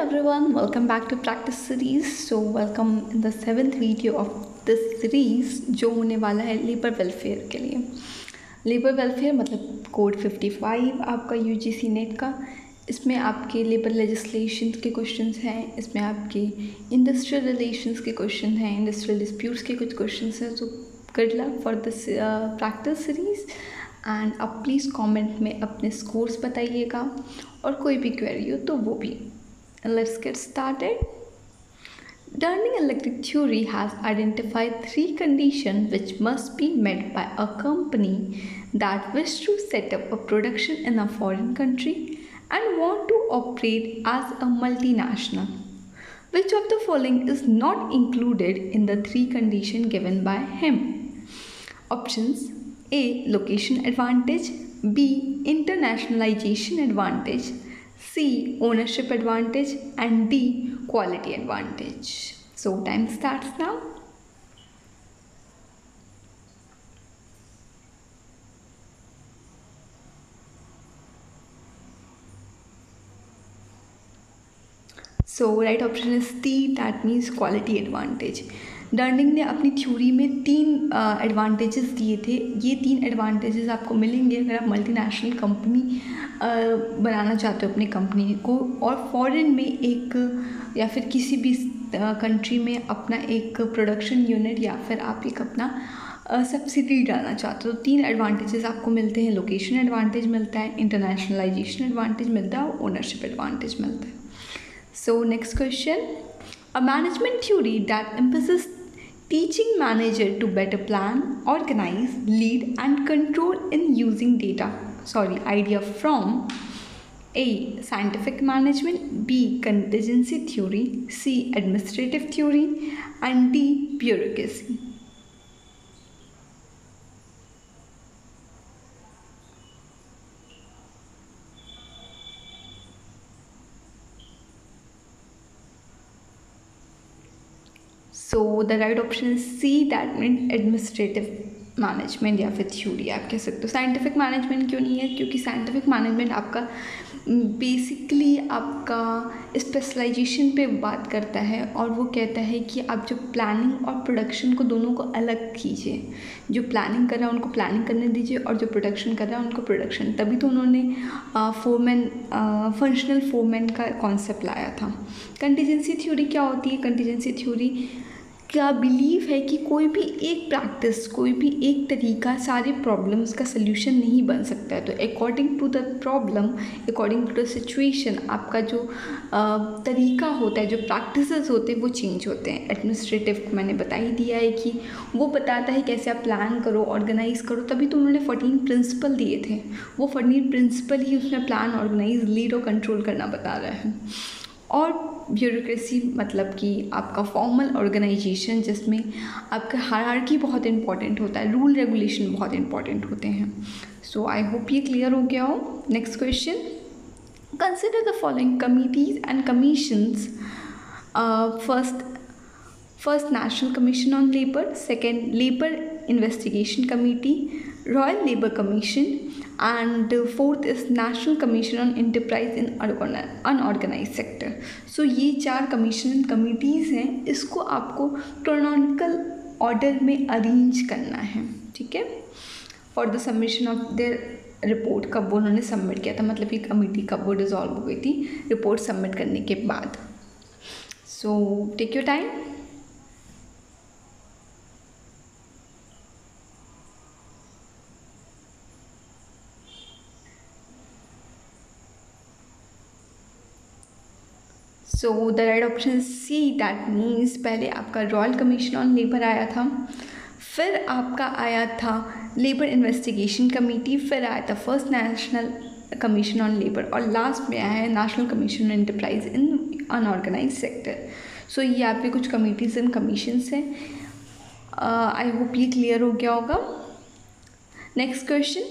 everyone, welcome back to practice series. So welcome in the 7th video of this series जो होने वाला है labour welfare के लिए। लेबर वेलफेयर मतलब कोड 55 आपका यूजीसी नेट का। इसमें आपके लेबर लेजिस्लेशन के क्वेश्चंस हैं, इसमें आपके इंडस्ट्रियल रिलेशंस के क्वेश्चन हैं, इंडस्ट्रियल डिस्प्यूट्स के कुछ क्वेश्चंस हैं। तो good luck for this practice series and अब प्लीज़ कमेंट में अपने स्कोर्स बताइएगा और कोई भी क्वेरी हो तो वो भी। Let's get started. Durning electric theory has identified 3 conditions which must be met by a company that wish to set up a production in a foreign country and want to operate as a multinational. Which of the following is not included in the 3 conditions given by him? Options: A. Location advantage, B. Internationalization advantage, C. Ownership advantage, and D. Quality advantage. So time starts now. So right option is D, that means quality advantage. डर्निंग ने अपनी theory में 3 advantages दिए थे। ये 3 advantages आपको मिलेंगे अगर आप मल्टीनेशनल कंपनी बनाना चाहते हो अपनी कंपनी को, और फॉरेन में एक या फिर किसी भी कंट्री में अपना एक प्रोडक्शन यूनिट या फिर आप एक अपना सब्सिडी डालना चाहते हो। तो 3 एडवांटेजेस आपको मिलते हैं। लोकेशन एडवांटेज मिलता है, इंटरनेशनलाइजेशन एडवांटेज मिलता है और ओनरशिप एडवांटेज मिलता है। So next question, a management theory that emphasizes teaching manager to better plan, organize, lead and control in using idea from A. Scientific management, B. Contingency theory, C. Administrative theory and D. Bureaucracy. So the right option is C, that mean administrative management या फिर theory आप कह सकते हो। Scientific management क्यों नहीं है? क्योंकि साइंटिफिक मैनेजमेंट आपका बेसिकली आपका स्पेशलाइजेशन पे बात करता है और वो कहता है कि आप जो प्लानिंग और प्रोडक्शन को दोनों को अलग कीजिए। जो प्लानिंग कर रहा है उनको प्लानिंग करने दीजिए और जो प्रोडक्शन कर रहा है उनको प्रोडक्शन। तभी तो उन्होंने फंक्शनल फोरमैन का कॉन्सेप्ट लाया था। कंटीजेंसी थ्योरी क्या होती है? कंटीजेंसी थ्योरी का बिलीव है कि कोई भी एक प्रैक्टिस, कोई भी एक तरीका सारे प्रॉब्लम्स का सल्यूशन नहीं बन सकता है। तो according to the problem, according to the situation आपका जो तरीका होता है, जो प्रैक्टिसेस होते हैं वो चेंज होते हैं। एडमिनिस्ट्रेटिव मैंने बता ही दिया है कि वो बताता है कैसे आप प्लान करो, ऑर्गेनाइज़ करो। तभी तो उन्होंने 14 प्रिंसिपल दिए थे। वो 14 प्रिंसिपल ही उसमें प्लान, ऑर्गेनाइज, लीड और कंट्रोल करना बता रहा है। और ब्यूरोक्रेसी मतलब कि आपका फॉर्मल ऑर्गेनाइजेशन जिसमें आपका हायरार्की बहुत इंपॉर्टेंट होता है, रूल रेगुलेशन बहुत इंपॉर्टेंट होते हैं। सो आई होप ये क्लियर हो गया हो। Next question, consider the following committees and commissions. First national commission on labour, second labour investigation committee, royal labour commission and fourth is National Commission on Enterprise in Unorganized Sector. So ये 4 commission and committees हैं, इसको आपको क्रोनॉनिकल order में arrange करना है, ठीक है। For the submission of their report, कब उन्होंने सबमिट किया था, मतलब ये कमेटी कब वो डिज़ोल्व हो गई थी रिपोर्ट सबमिट करने के बाद। So take your time. So the right option is C, that means पहले आपका रॉयल कमीशन ऑन लेबर आया था, फिर आपका आया था लेबर इन्वेस्टिगेशन कमेटी, फिर आया था first national commission on labour और लास्ट में आया है national commission on enterprise in unorganised sector. So ये आपके कुछ कमिटीज़ एंड कमीशंस हैं। आई होप ये क्लियर हो गया होगा। Next question,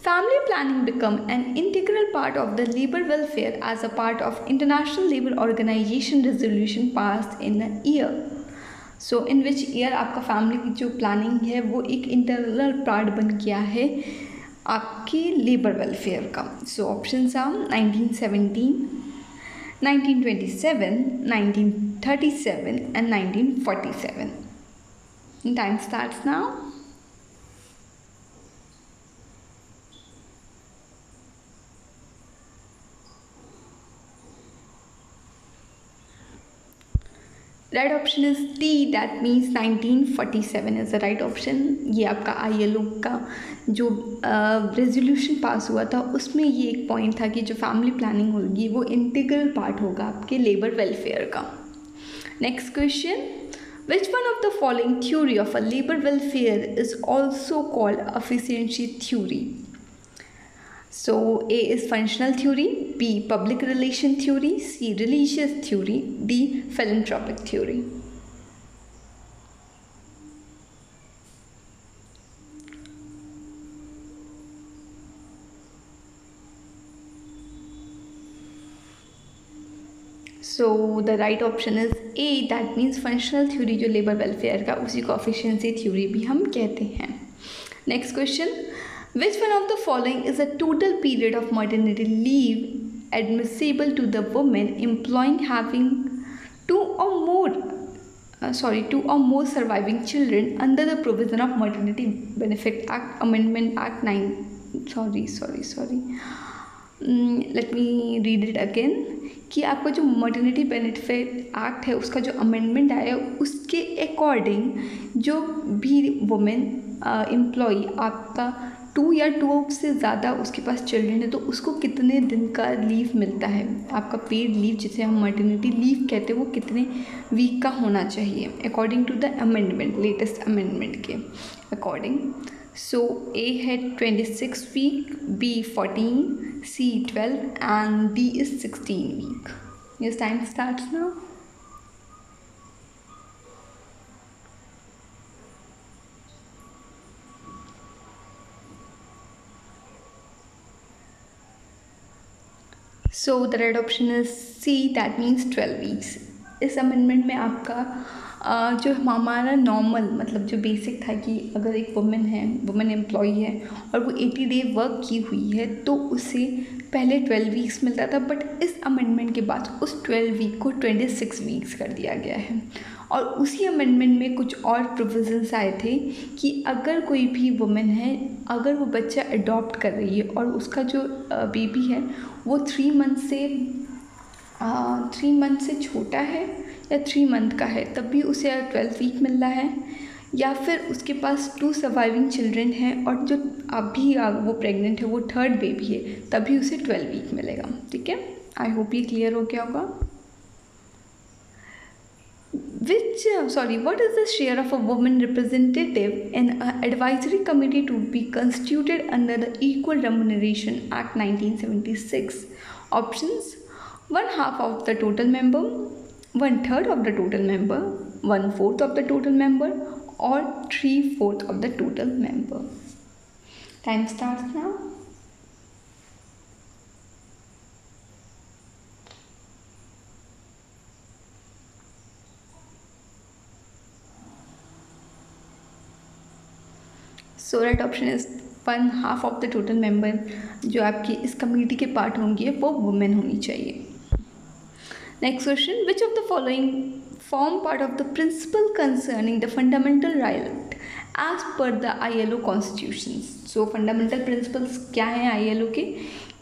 family planning become an integral part of the labor welfare as a part of International Labour Organization resolution passed in a year. So in which year आपका family की जो planning है वो एक internal part बन गया है आपके लेबर वेलफेयर का। So options are 1917, 1927, 1937 and 1947. Time starts now. Right option is D, that means 1947 is the right option. ये आपका ILO का जो रेजोल्यूशन पास हुआ था उसमें ये एक पॉइंट था कि जो फैमिली प्लानिंग होगी वो इंटीग्रल पार्ट होगा आपके लेबर वेलफेयर का। Next question, which one of the following theory of a labour welfare is also called efficiency theory? So A is functional theory, B public relation theory, C religious theory, D philanthropic theory. So the right option is A, that means functional theory जो labor welfare का उसी को efficiency theory भी हम कहते हैं। Next question, which one of the following is a total period of maternity leave admissible to the woman employing having two or more surviving children under the provision of Maternity Benefit Act Amendment Act 9 let me read it again कि आपका जो maternity benefit act है उसका जो amendment आया है उसके according जो भी वुमेन एम्प्लॉई आपका 2 या 2 से ज़्यादा उसके पास चिल्ड्रन है तो उसको कितने दिन का लीव मिलता है, आपका पेड लीव जिसे हम मटर्निटी लीव कहते हैं वो कितने वीक का होना चाहिए according to the amendment, latest amendment के अकॉर्डिंग। सो ए है 26 week, B 14, C 12 and D is 16 week. Your time starts now. So the right option is C, that means 12 weeks. इस अमेंडमेंट में आपका जो हमारा नॉर्मल मतलब जो बेसिक था कि अगर एक वुमेन एम्प्लॉई है और वो 80 डे वर्क की हुई है तो उसे पहले 12 वीक्स मिलता था, बट इस अमेंडमेंट के बाद उस 12 वीक को 26 वीक्स कर दिया गया है। और उसी अमेंडमेंट में कुछ और प्रोविजंस आए थे कि अगर कोई भी वुमेन है, अगर वो बच्चा अडॉप्ट कर रही है और उसका जो बेबी है वो 3 मंथ से छोटा है या 3 मंथ का है तब भी उसे 12 वीक मिल रहा है, या फिर उसके पास 2 सर्वाइविंग चिल्ड्रन हैं और जो अभी वो प्रेग्नेंट है वो 3rd बेबी है तभी उसे 12 वीक मिलेगा। ठीक है, आई होप ये क्लियर हो गया होगा। What is the share of a woman representative in an advisory committee to be constituted under the Equal Remuneration Act 1976? Options: 1/2 of the total member, 1/3 of the total member, 1/4 of the total member, or 3/4 of the total member. Time starts now. So right option is 1/2 of the total member जो आपकी इस committee के part होंगे वो women होनी चाहिए। Next question, which of the following form part of the principle concerning the fundamental right as per the ILO constitutions? So fundamental principles क्या हैं ILO के,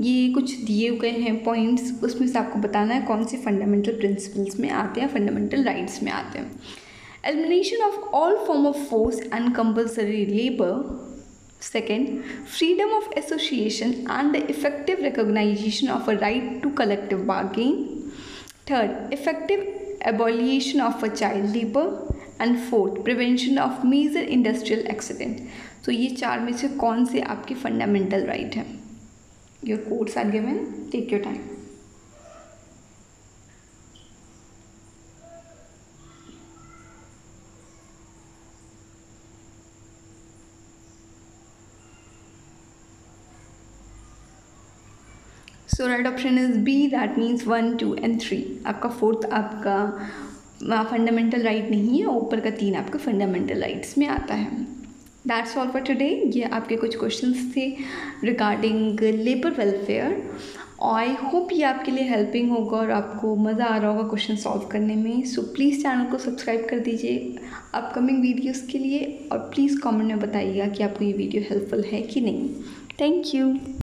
ये कुछ दिए गए हैं पॉइंट्स, उसमें से आपको बताना है कौन से फंडामेंटल प्रिंसिपल्स में आते हैं, फंडामेंटल राइट्स में आते हैं। Elimination of all form of force and compulsory labor. Second, freedom of association and the effective recognition of a right to collective bargaining. Third, effective abolition of a child labor. And fourth, prevention of major industrial accident. So ये 4 में से कौन से आपके fundamental right हैं? Your quotes are given. Take your time. So right option is B, that means 1, 2 and 3। आपका 4th आपका fundamental right नहीं है, ऊपर का 3 आपका फंडामेंटल राइट्स में आता है। That's all for today. ये आपके कुछ क्वेश्चंस थे regarding labour welfare, I hope ये आपके लिए हेल्पिंग होगा और आपको मज़ा आ रहा होगा क्वेश्चन सॉल्व करने में। सो प्लीज़ चैनल को सब्सक्राइब कर दीजिए अपकमिंग वीडियोस के लिए और प्लीज़ कमेंट में बताइएगा कि आपको ये वीडियो हेल्पफुल है कि नहीं। Thank you.